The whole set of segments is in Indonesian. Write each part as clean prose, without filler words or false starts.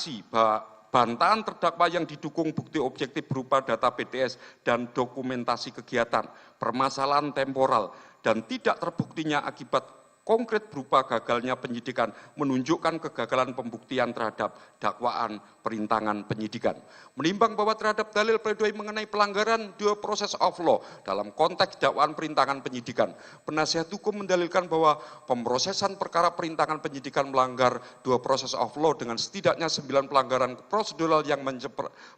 saksi, bantahan terdakwa yang didukung bukti objektif berupa data BTS dan dokumentasi kegiatan, permasalahan temporal, dan tidak terbuktinya akibat konkret berupa gagalnya penyidikan menunjukkan kegagalan pembuktian terhadap dakwaan perintangan penyidikan. Menimbang bahwa terhadap dalil pledoi mengenai pelanggaran due process of law dalam konteks dakwaan perintangan penyidikan, penasihat hukum mendalilkan bahwa pemrosesan perkara perintangan penyidikan melanggar due process of law dengan setidaknya 9 pelanggaran prosedural yang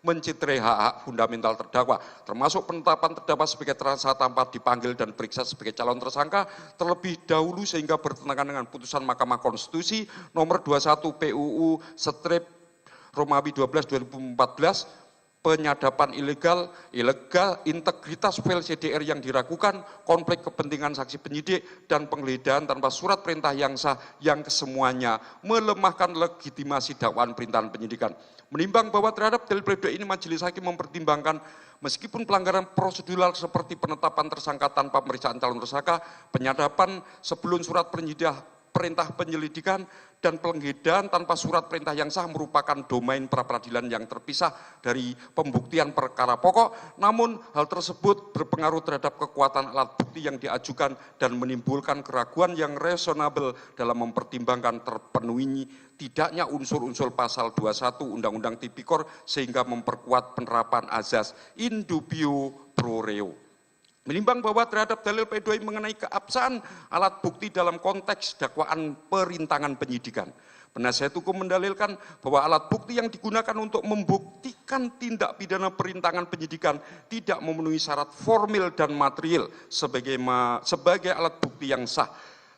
mencederai hak-hak fundamental terdakwa, termasuk penetapan terdakwa sebagai tersangka tanpa dipanggil dan periksa sebagai calon tersangka terlebih dahulu sehingga bertentangan dengan putusan Mahkamah Konstitusi nomor 21 PUU strip Romawi 12 2014 penyadapan ilegal, integritas file CDR yang diragukan, konflik kepentingan saksi penyidik, dan penggeledahan tanpa surat perintah yang sah yang kesemuanya melemahkan legitimasi dakwaan perintahan penyidikan. Menimbang bahwa terhadap dalil pledoi ini majelis hakim mempertimbangkan meskipun pelanggaran prosedural seperti penetapan tersangka tanpa pemeriksaan calon tersangka, penyadapan sebelum surat perintah penyelidikan, dan penggeledahan tanpa surat perintah yang sah merupakan domain pra-peradilan yang terpisah dari pembuktian perkara pokok, namun hal tersebut berpengaruh terhadap kekuatan alat bukti yang diajukan dan menimbulkan keraguan yang reasonable dalam mempertimbangkan terpenuhi tidaknya unsur-unsur pasal 21 Undang-Undang Tipikor sehingga memperkuat penerapan azas in dubio pro reo. Menimbang bahwa terhadap dalil pledoi mengenai keabsahan alat bukti dalam konteks dakwaan perintangan penyidikan, penasihat hukum mendalilkan bahwa alat bukti yang digunakan untuk membuktikan tindak pidana perintangan penyidikan tidak memenuhi syarat formil dan material sebagai alat bukti yang sah,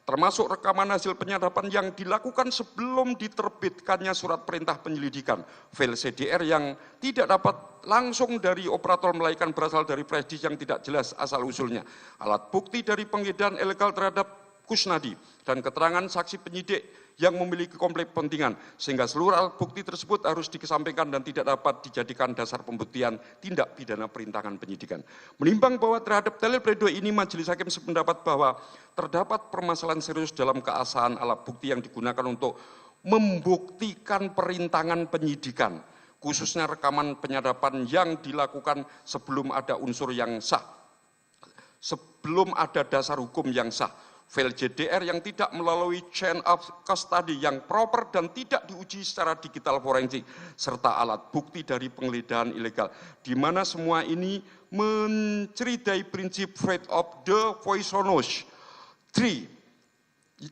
termasuk rekaman hasil penyadapan yang dilakukan sebelum diterbitkannya surat perintah penyelidikan, file CDR yang tidak dapat langsung dari operator melainkan berasal dari flash disk yang tidak jelas asal-usulnya, alat bukti dari penggeledahan ilegal terhadap Kusnadi, dan keterangan saksi penyidik yang memiliki konflik kepentingan, sehingga seluruh alat bukti tersebut harus dikesampingkan dan tidak dapat dijadikan dasar pembuktian tindak pidana perintangan penyidikan. Menimbang bahwa terhadap dalil pledoi ini majelis hakim sependapat bahwa terdapat permasalahan serius dalam keabsahan alat bukti yang digunakan untuk membuktikan perintangan penyidikan, khususnya rekaman penyadapan yang dilakukan sebelum ada unsur yang sah, sebelum ada dasar hukum yang sah, file JDR yang tidak melalui chain of custody yang proper dan tidak diuji secara digital forensik, serta alat bukti dari penggeledahan ilegal, di mana semua ini menceridai prinsip Fate of the Poisonous Tree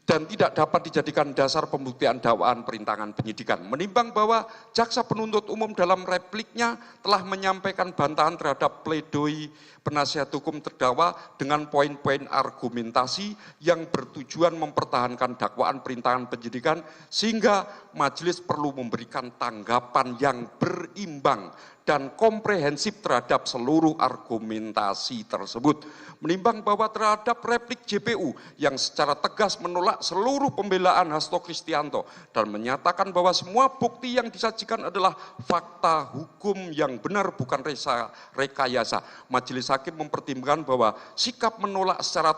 dan tidak dapat dijadikan dasar pembuktian dakwaan perintangan penyidikan. Menimbang bahwa jaksa penuntut umum dalam repliknya telah menyampaikan bantahan terhadap pledoi penasihat hukum terdakwa dengan poin-poin argumentasi yang bertujuan mempertahankan dakwaan perintangan penyidikan, sehingga majelis perlu memberikan tanggapan yang berimbang dan komprehensif terhadap seluruh argumentasi tersebut. Menimbang bahwa terhadap replik JPU yang secara tegas menolak seluruh pembelaan Hasto Kristianto dan menyatakan bahwa semua bukti yang disajikan adalah fakta hukum yang benar bukan rekayasa, majelis hakim mempertimbangkan bahwa sikap menolak secara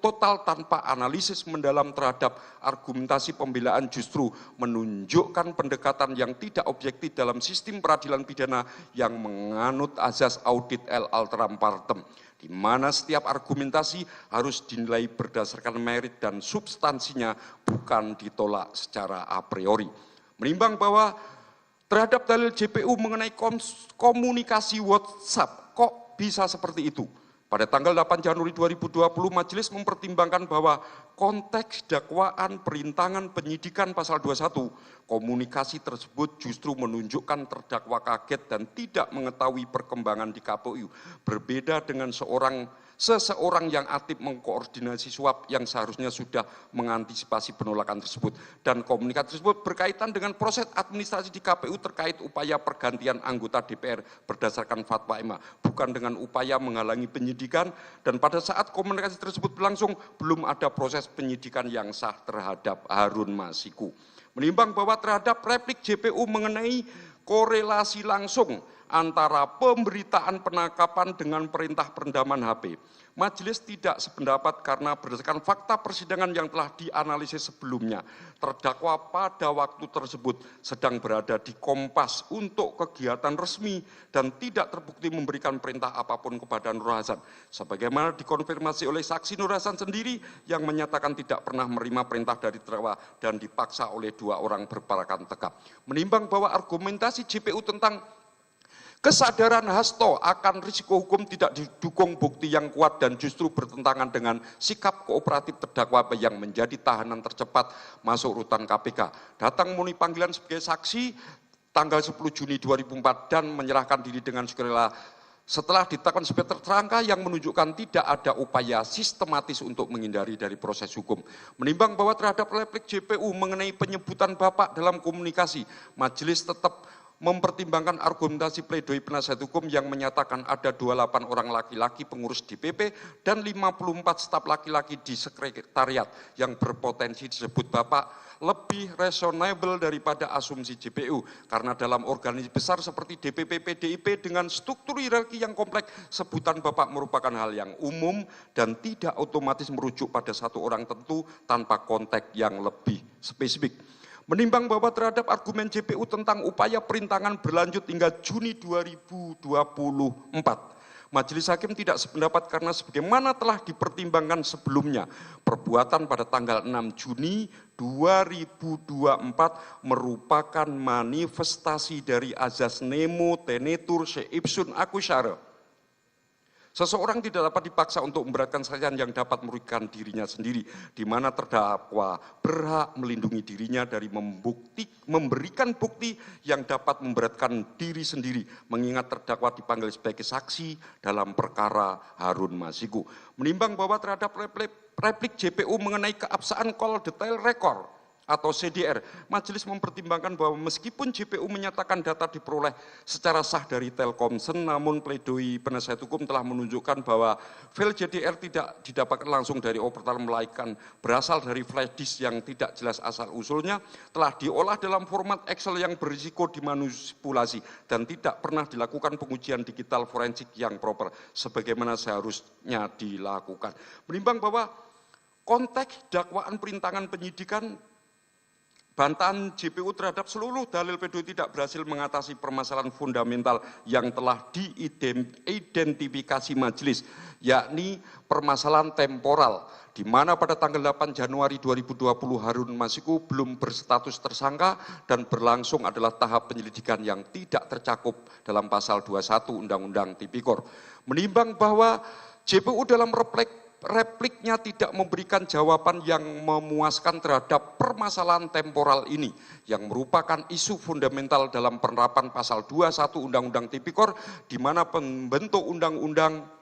total tanpa analisis mendalam terhadap argumentasi pembelaan justru menunjukkan pendekatan yang tidak objektif dalam sistem peradilan pidana yang menganut azas audit el alteram partem, di mana setiap argumentasi harus dinilai berdasarkan merit dan substansinya, bukan ditolak secara a priori. Menimbang bahwa terhadap dalil JPU mengenai komunikasi WhatsApp, kok bisa seperti itu? Pada tanggal 8 Januari 2020, majelis mempertimbangkan bahwa konteks dakwaan perintangan penyidikan pasal 21, komunikasi tersebut justru menunjukkan terdakwa kaget dan tidak mengetahui perkembangan di KPU. Berbeda dengan seseorang yang aktif mengkoordinasi suap yang seharusnya sudah mengantisipasi penolakan tersebut. Dan komunikasi tersebut berkaitan dengan proses administrasi di KPU terkait upaya pergantian anggota DPR berdasarkan fatwa MA, bukan dengan upaya menghalangi penyidikan, dan pada saat komunikasi tersebut berlangsung belum ada proses penyidikan yang sah terhadap Harun Masiku. Menimbang bahwa terhadap replik JPU mengenai korelasi langsung antara pemberitaan penangkapan dengan perintah perendaman HP. Majelis tidak sependapat karena berdasarkan fakta persidangan yang telah dianalisis sebelumnya, terdakwa pada waktu tersebut sedang berada di Kompas untuk kegiatan resmi dan tidak terbukti memberikan perintah apapun kepada Nur Hasan. Sebagaimana dikonfirmasi oleh saksi Nur Hasan sendiri yang menyatakan tidak pernah menerima perintah dari terdakwa dan dipaksa oleh dua orang berpakaian tegap. Menimbang bahwa argumentasi JPU tentang kesadaran Hasto akan risiko hukum tidak didukung bukti yang kuat dan justru bertentangan dengan sikap kooperatif terdakwa yang menjadi tahanan tercepat masuk rutan KPK. Datang memenuhi panggilan sebagai saksi tanggal 10 Juni 2004 dan menyerahkan diri dengan sukarela setelah ditetapkan sebagai tersangka yang menunjukkan tidak ada upaya sistematis untuk menghindari dari proses hukum. Menimbang bahwa terhadap replik JPU mengenai penyebutan Bapak dalam komunikasi, majelis tetap mempertimbangkan argumentasi pledoi penasihat hukum yang menyatakan ada 28 orang laki-laki pengurus DPP dan 54 staf laki-laki di sekretariat yang berpotensi disebut Bapak lebih reasonable daripada asumsi JPU karena dalam organisasi besar seperti DPP PDIP dengan struktur hierarki yang kompleks, sebutan Bapak merupakan hal yang umum dan tidak otomatis merujuk pada satu orang tentu tanpa konteks yang lebih spesifik. Menimbang bahwa terhadap argumen JPU tentang upaya perintangan berlanjut hingga Juni 2024, Majelis Hakim tidak sependapat karena sebagaimana telah dipertimbangkan sebelumnya, perbuatan pada tanggal 6 Juni 2024 merupakan manifestasi dari azas nemo tenetur seipsun acquisere. Seseorang tidak dapat dipaksa untuk memberatkan kesalahan yang dapat merugikan dirinya sendiri, di mana terdakwa berhak melindungi dirinya dari memberikan bukti yang dapat memberatkan diri sendiri, mengingat terdakwa dipanggil sebagai saksi dalam perkara Harun Masiku. Menimbang bahwa terhadap replik JPU mengenai keabsahan call detail record atau CDR, majelis mempertimbangkan bahwa meskipun JPU menyatakan data diperoleh secara sah dari Telkomsel, namun pledoi penasihat hukum telah menunjukkan bahwa file CDR tidak didapatkan langsung dari operator melainkan berasal dari flash disk yang tidak jelas asal-usulnya, telah diolah dalam format Excel yang berisiko dimanipulasi dan tidak pernah dilakukan pengujian digital forensik yang proper sebagaimana seharusnya dilakukan. Menimbang bahwa konteks dakwaan perintangan penyidikan, bantahan JPU terhadap seluruh dalil pledoi tidak berhasil mengatasi permasalahan fundamental yang telah diidentifikasi majelis, yakni permasalahan temporal, di mana pada tanggal 8 Januari 2020 Harun Masiku belum berstatus tersangka dan berlangsung adalah tahap penyelidikan yang tidak tercakup dalam pasal 21 Undang-Undang Tipikor. Menimbang bahwa JPU dalam repliknya tidak memberikan jawaban yang memuaskan terhadap permasalahan temporal ini yang merupakan isu fundamental dalam penerapan pasal 21 Undang-Undang Tipikor, di mana pembentuk undang-undang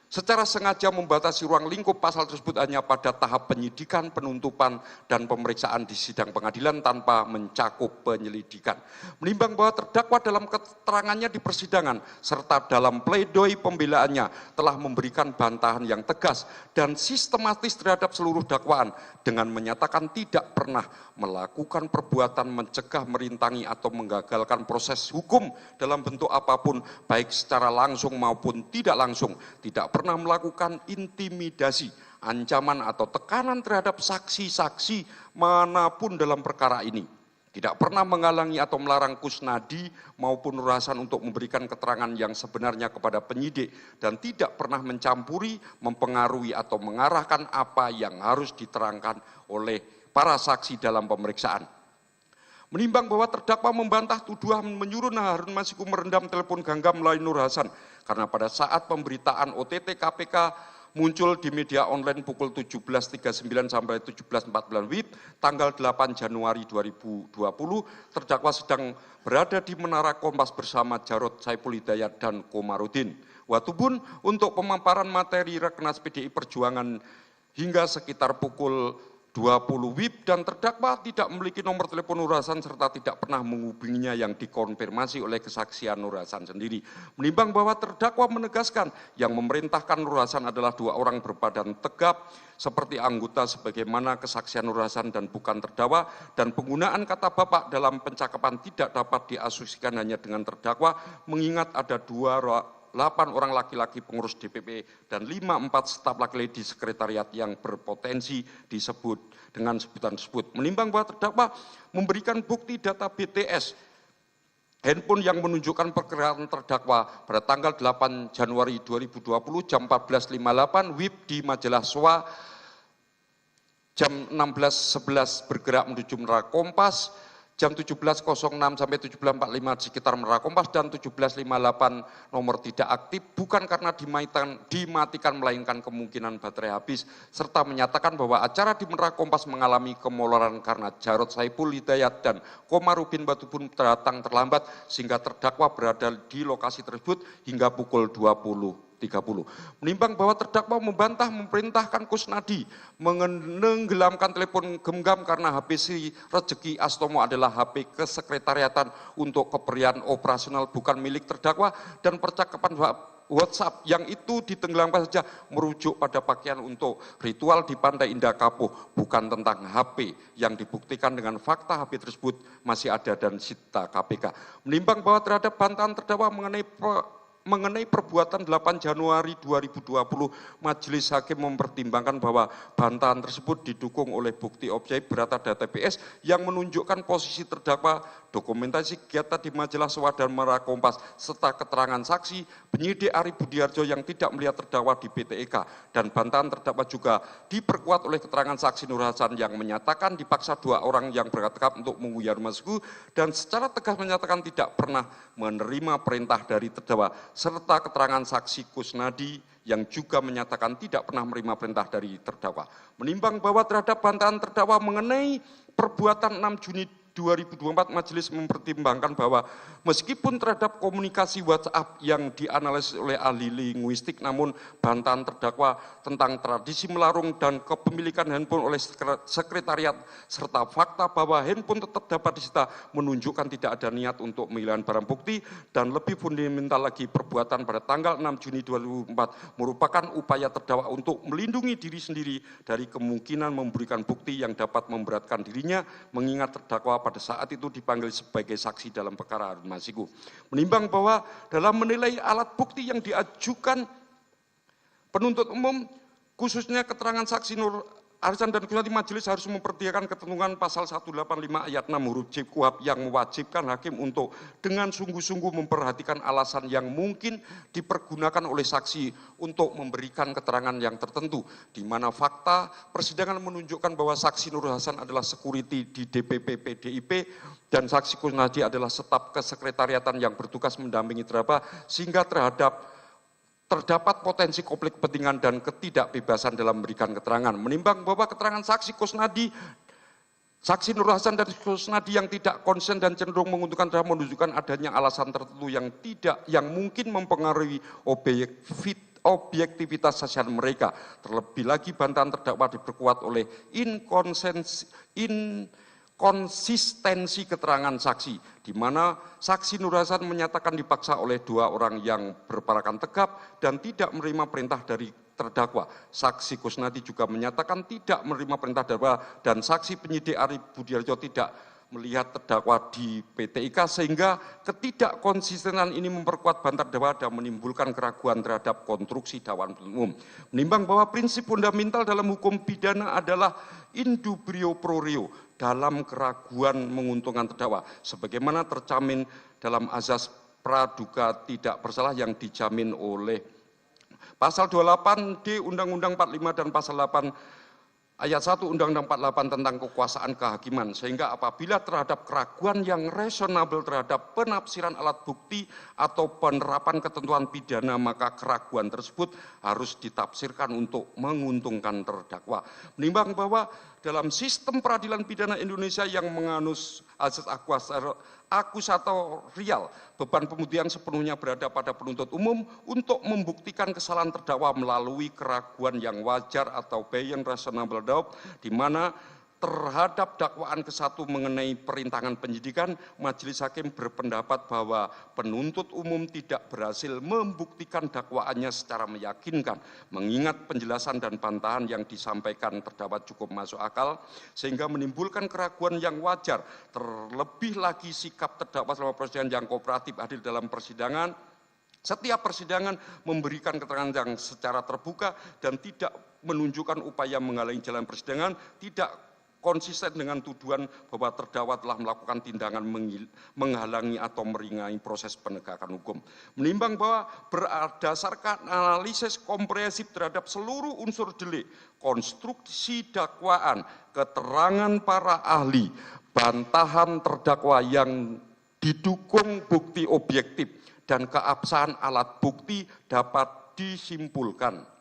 secara sengaja membatasi ruang lingkup pasal tersebut hanya pada tahap penyidikan, penuntutan, dan pemeriksaan di sidang pengadilan tanpa mencakup penyelidikan. Menimbang bahwa terdakwa dalam keterangannya di persidangan serta dalam pledoi pembelaannya telah memberikan bantahan yang tegas dan sistematis terhadap seluruh dakwaan dengan menyatakan tidak pernah melakukan perbuatan mencegah, merintangi, atau menggagalkan proses hukum dalam bentuk apapun, baik secara langsung maupun tidak langsung, tidak pernah melakukan intimidasi, ancaman atau tekanan terhadap saksi-saksi manapun dalam perkara ini, tidak pernah menghalangi atau melarang Kusnadi maupun Nur Hasan untuk memberikan keterangan yang sebenarnya kepada penyidik, dan tidak pernah mencampuri, mempengaruhi atau mengarahkan apa yang harus diterangkan oleh para saksi dalam pemeriksaan. Menimbang bahwa terdakwa membantah tuduhan menyuruh Harun Masiku merendam telepon genggam melalui Nur Hasan, karena pada saat pemberitaan OTT KPK muncul di media online pukul 17.39 sampai 17.14 WIB tanggal 8 Januari 2020, terdakwa sedang berada di Menara Kompas bersama Jarod Saiful Hidayat dan Komarudin Watubun untuk pemaparan materi Rakernas PDI Perjuangan hingga sekitar pukul 20 WIB dan terdakwa tidak memiliki nomor telepon Nur Hasan serta tidak pernah menghubunginya yang dikonfirmasi oleh kesaksian Nur Hasan sendiri. Menimbang bahwa terdakwa menegaskan yang memerintahkan Nur Hasan adalah 2 orang berbadan tegap seperti anggota sebagaimana kesaksian Nur Hasan dan bukan terdakwa, dan penggunaan kata bapak dalam pencakapan tidak dapat diasumsikan hanya dengan terdakwa mengingat ada 8 orang laki-laki pengurus DPP dan 4 staf laki-laki di sekretariat yang berpotensi disebut dengan sebutan tersebut. Menimbang bahwa terdakwa memberikan bukti data BTS handphone yang menunjukkan pergerakan terdakwa pada tanggal 8 Januari 2020 jam 14.58, WIB di majalah SWA jam 16.11 bergerak menuju Menara Kompas, jam 17.06 sampai 17.45 di sekitar Menara Kompas, dan 17.58 nomor tidak aktif bukan karena dimatikan melainkan kemungkinan baterai habis, serta menyatakan bahwa acara di Menara Kompas mengalami kemoloran karena Jarod Saiful Hidayat dan Komarudin Batubun datang terlambat sehingga terdakwa berada di lokasi tersebut hingga pukul 20.30. Menimbang bahwa terdakwa membantah memerintahkan Kusnadi menenggelamkan telepon genggam karena HP si Rezeki Astomo adalah HP kesekretariatan untuk keperluan operasional bukan milik terdakwa, dan percakapan WhatsApp yang itu ditenggelamkan saja merujuk pada pakaian untuk ritual di Pantai Indah Kapuk, bukan tentang HP yang dibuktikan dengan fakta HP tersebut masih ada dan disita KPK. Menimbang bahwa terhadap bantahan terdakwa mengenai perbuatan 8 Januari 2020, Majelis Hakim mempertimbangkan bahwa bantahan tersebut didukung oleh bukti objek beserta data TPS yang menunjukkan posisi terdakwa, dokumentasi kegiatan di majalah SWA dan Menara Kompas, serta keterangan saksi penyidik Ari Budiarjo yang tidak melihat terdakwa di PTEK, dan bantahan terdakwa juga diperkuat oleh keterangan saksi Nur Hasan yang menyatakan dipaksa 2 orang yang bertekad untuk mengguyur Masku dan secara tegas menyatakan tidak pernah menerima perintah dari terdakwa, serta keterangan saksi Kusnadi yang juga menyatakan tidak pernah menerima perintah dari terdakwa. Menimbang bahwa terhadap bantahan terdakwa mengenai perbuatan 6 Juni 2024, majelis mempertimbangkan bahwa meskipun terhadap komunikasi WhatsApp yang dianalisis oleh ahli linguistik, namun bantahan terdakwa tentang tradisi melarung dan kepemilikan handphone oleh sekretariat serta fakta bahwa handphone tetap dapat disita menunjukkan tidak ada niat untuk menghilangkan barang bukti, dan lebih fundamental lagi perbuatan pada tanggal 6 Juni 2024 merupakan upaya terdakwa untuk melindungi diri sendiri dari kemungkinan memberikan bukti yang dapat memberatkan dirinya mengingat terdakwa pada saat itu dipanggil sebagai saksi dalam perkara Harun Masiku. Menimbang bahwa dalam menilai alat bukti yang diajukan penuntut umum, khususnya keterangan saksi Nur Hasan dan Kusnadi, majelis harus mempertimbangkan ketentuan pasal 185 ayat 6 huruf J KUHP yang mewajibkan hakim untuk dengan sungguh-sungguh memperhatikan alasan yang mungkin dipergunakan oleh saksi untuk memberikan keterangan yang tertentu, di mana fakta persidangan menunjukkan bahwa saksi Nur Hasan adalah security di DPP PDIP dan saksi Kusnadi adalah staf kesekretariatan yang bertugas mendampingi terdakwa, sehingga terdapat potensi konflik kepentingan dan ketidakbebasan dalam memberikan keterangan. Menimbang bahwa keterangan saksi Kusnadi, saksi Nur Hasan dan Kusnadi yang tidak konsen dan cenderung menguntungkan terdakwa menunjukkan adanya alasan tertentu yang mungkin mempengaruhi objektivitas saksian mereka. Terlebih lagi bantahan terdakwa diperkuat oleh konsistensi keterangan saksi, di mana saksi Nur Hasan menyatakan dipaksa oleh 2 orang yang berparakan tegap dan tidak menerima perintah dari terdakwa. Saksi Kusnadi juga menyatakan tidak menerima perintah terdakwa, dan saksi penyidik Ari Budiarjo tidak melihat terdakwa di PTIK, sehingga ketidakkonsistenan ini memperkuat bantahan terdakwa dan menimbulkan keraguan terhadap konstruksi dakwaan umum. Menimbang bahwa prinsip fundamental dalam hukum pidana adalah in dubio pro reo, dalam keraguan menguntungkan terdakwa, sebagaimana tercermin dalam azas praduga tidak bersalah yang dijamin oleh pasal 28D Undang-Undang 45 dan pasal 8 ayat 1 Undang-Undang 48 tentang kekuasaan kehakiman, sehingga apabila terhadap keraguan yang reasonable terhadap penafsiran alat bukti atau penerapan ketentuan pidana, maka keraguan tersebut harus ditafsirkan untuk menguntungkan terdakwa. Menimbang bahwa dalam sistem peradilan pidana Indonesia yang menganut asas akusatorial, beban pembuktian sepenuhnya berada pada penuntut umum untuk membuktikan kesalahan terdakwa melalui keraguan yang wajar atau beyond reasonable terhadap di mana terhadap dakwaan ke-1 mengenai perintangan penyidikan, Majelis Hakim berpendapat bahwa penuntut umum tidak berhasil membuktikan dakwaannya secara meyakinkan, mengingat penjelasan dan bantahan yang disampaikan terdakwa cukup masuk akal, sehingga menimbulkan keraguan yang wajar, terlebih lagi sikap terdakwa selama persidangan yang kooperatif hadir dalam persidangan. Setiap persidangan memberikan keterangan yang secara terbuka dan tidak menunjukkan upaya menghalangi jalan persidangan, tidak konsisten dengan tuduhan bahwa terdakwa telah melakukan tindakan menghalangi atau meringangi proses penegakan hukum. Menimbang bahwa berdasarkan analisis komprehensif terhadap seluruh unsur delik, konstruksi dakwaan, keterangan para ahli, bantahan terdakwa yang didukung bukti objektif, dan keabsahan alat bukti dapat disimpulkan.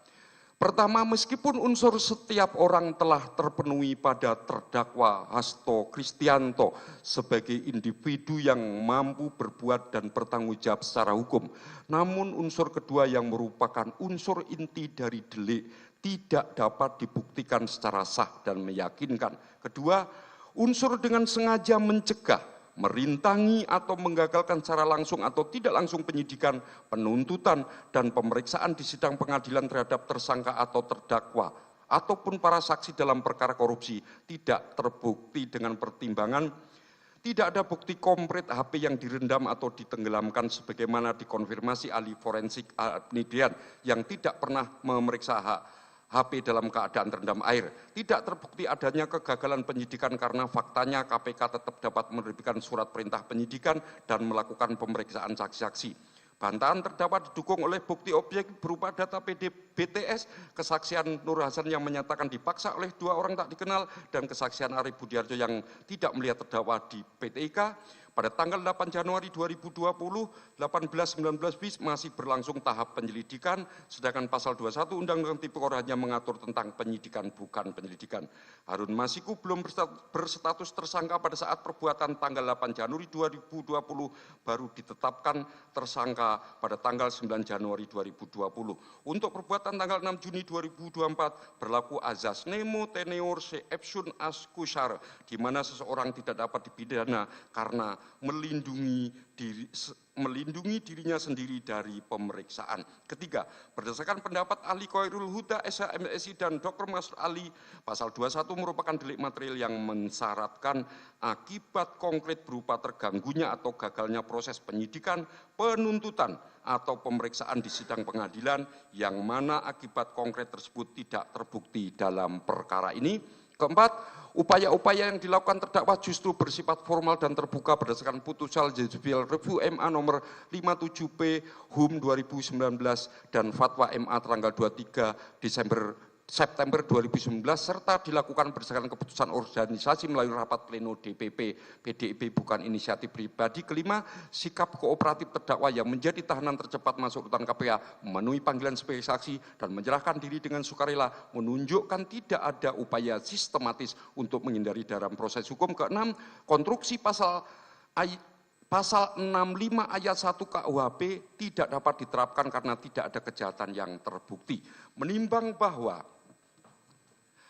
Pertama, meskipun unsur setiap orang telah terpenuhi pada terdakwa Hasto Kristianto sebagai individu yang mampu berbuat dan bertanggung jawab secara hukum, namun unsur kedua yang merupakan unsur inti dari delik tidak dapat dibuktikan secara sah dan meyakinkan. Kedua, unsur dengan sengaja mencegah, merintangi atau menggagalkan secara langsung atau tidak langsung penyidikan, penuntutan, dan pemeriksaan di sidang pengadilan terhadap tersangka atau terdakwa, ataupun para saksi dalam perkara korupsi, tidak terbukti dengan pertimbangan tidak ada bukti komplit HP yang direndam atau ditenggelamkan sebagaimana dikonfirmasi ahli forensik penyidikan yang tidak pernah memeriksa HP dalam keadaan terendam air. Tidak terbukti adanya kegagalan penyidikan karena faktanya KPK tetap dapat menerbitkan surat perintah penyidikan dan melakukan pemeriksaan saksi-saksi. Bantahan terdakwa didukung oleh bukti objek berupa data BTS, kesaksian Nur Hasan yang menyatakan dipaksa oleh 2 orang tak dikenal, dan kesaksian Arief Budiarjo yang tidak melihat terdakwa di PTIK. Pada tanggal 8 Januari 2020, 18-19 bis masih berlangsung tahap penyelidikan, sedangkan pasal 21 Undang-Undang Tipikor hanya mengatur tentang penyidikan, bukan penyelidikan. Harun Masiku belum berstatus tersangka pada saat perbuatan tanggal 8 Januari 2020, baru ditetapkan tersangka pada tanggal 9 Januari 2020. Untuk perbuatan tanggal 6 Juni 2024, berlaku azas nemo teneor se ipsum ascussar, di mana seseorang tidak dapat dipidana karena melindungi dirinya sendiri dari pemeriksaan. Ketiga, berdasarkan pendapat ahli Khairul Huda, SHMSI, dan Dr. Masud Ali, pasal 21 merupakan delik material yang mensyaratkan akibat konkret berupa terganggunya atau gagalnya proses penyidikan, penuntutan, atau pemeriksaan di sidang pengadilan, yang mana akibat konkret tersebut tidak terbukti dalam perkara ini. Keempat, upaya-upaya yang dilakukan terdakwa justru bersifat formal dan terbuka berdasarkan putusan Judicial Review MA nomor 57P HUM 2019 dan Fatwa MA tanggal 23 September 2019, serta dilakukan berdasarkan keputusan organisasi melalui rapat pleno DPP PDIP bukan inisiatif pribadi. Kelima, sikap kooperatif terdakwa yang menjadi tahanan tercepat masuk rutan KPK, memenuhi panggilan sebagai saksi dan menyerahkan diri dengan sukarela, menunjukkan tidak ada upaya sistematis untuk menghindari dalam proses hukum. Keenam, konstruksi pasal 65 ayat 1 KUHP tidak dapat diterapkan karena tidak ada kejahatan yang terbukti. Menimbang bahwa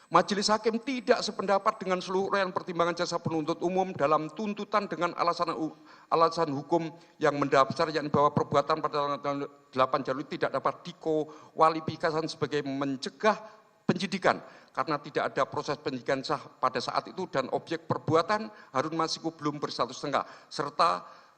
Majelis Hakim tidak sependapat dengan seluruh pertimbangan jaksa penuntut umum dalam tuntutan dengan alasan hukum yang mendasar, yakni bahwa perbuatan pada tanggal 8 Januari tidak dapat dikualifikasikan sebagai mencegah penyidikan karena tidak ada proses penyidikan sah pada saat itu dan objek perbuatan Harun Masiku belum berstatus tersangka, serta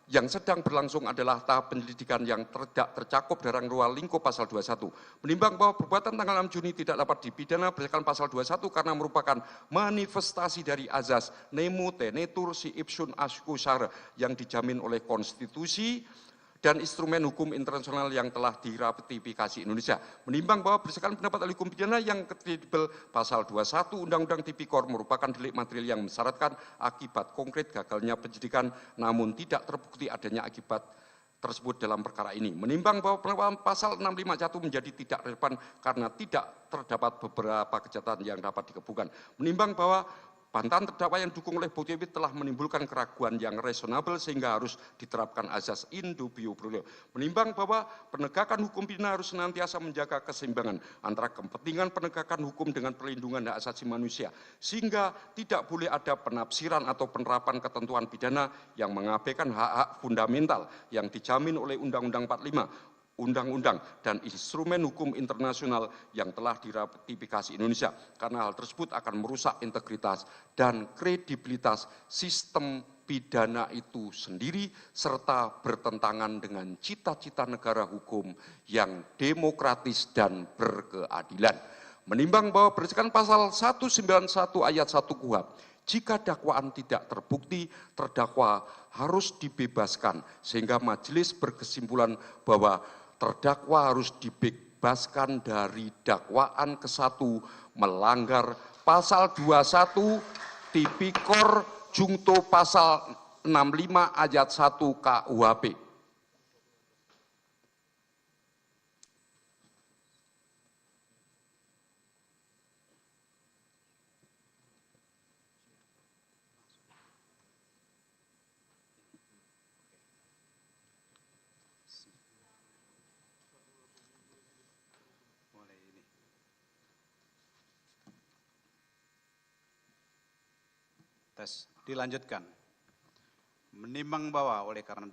yang sedang berlangsung adalah tahap penyelidikan yang tidak tercakup dalam ruang lingkup pasal 21. Menimbang bahwa perbuatan tanggal 6 Juni tidak dapat dipidana berdasarkan pasal 21 karena merupakan manifestasi dari azas nemo tenetur si ipsum ascussar yang dijamin oleh konstitusi dan instrumen hukum internasional yang telah diratifikasi Indonesia. Menimbang bahwa berdasarkan pendapat ahli hukum pidana yang kredibel, pasal 21 Undang-Undang Tipikor merupakan delik material yang mensyaratkan akibat konkret gagalnya penyidikan, namun tidak terbukti adanya akibat tersebut dalam perkara ini. Menimbang bahwa penerapan pasal 651 menjadi tidak relevan karena tidak terdapat beberapa kejahatan yang dapat dikebukan. Menimbang bahwa bantahan terdakwa yang didukung oleh bukti objektif telah menimbulkan keraguan yang reasonable sehingga harus diterapkan azas in dubio pro reo. Menimbang bahwa penegakan hukum pidana harus senantiasa menjaga keseimbangan antara kepentingan penegakan hukum dengan perlindungan hak asasi manusia, sehingga tidak boleh ada penafsiran atau penerapan ketentuan pidana yang mengabaikan hak-hak fundamental yang dijamin oleh Undang-Undang 45, undang-undang dan instrumen hukum internasional yang telah diratifikasi Indonesia, karena hal tersebut akan merusak integritas dan kredibilitas sistem pidana itu sendiri serta bertentangan dengan cita-cita negara hukum yang demokratis dan berkeadilan. Menimbang bahwa berdasarkan pasal 191 ayat 1 KUHP, jika dakwaan tidak terbukti, terdakwa harus dibebaskan, sehingga majelis berkesimpulan bahwa terdakwa harus dibebaskan dari dakwaan ke-1 melanggar pasal 21 Tipikor Jungto pasal 65 ayat 1 KUHP. Tes, dilanjutkan. Menimbang bahwa oleh karena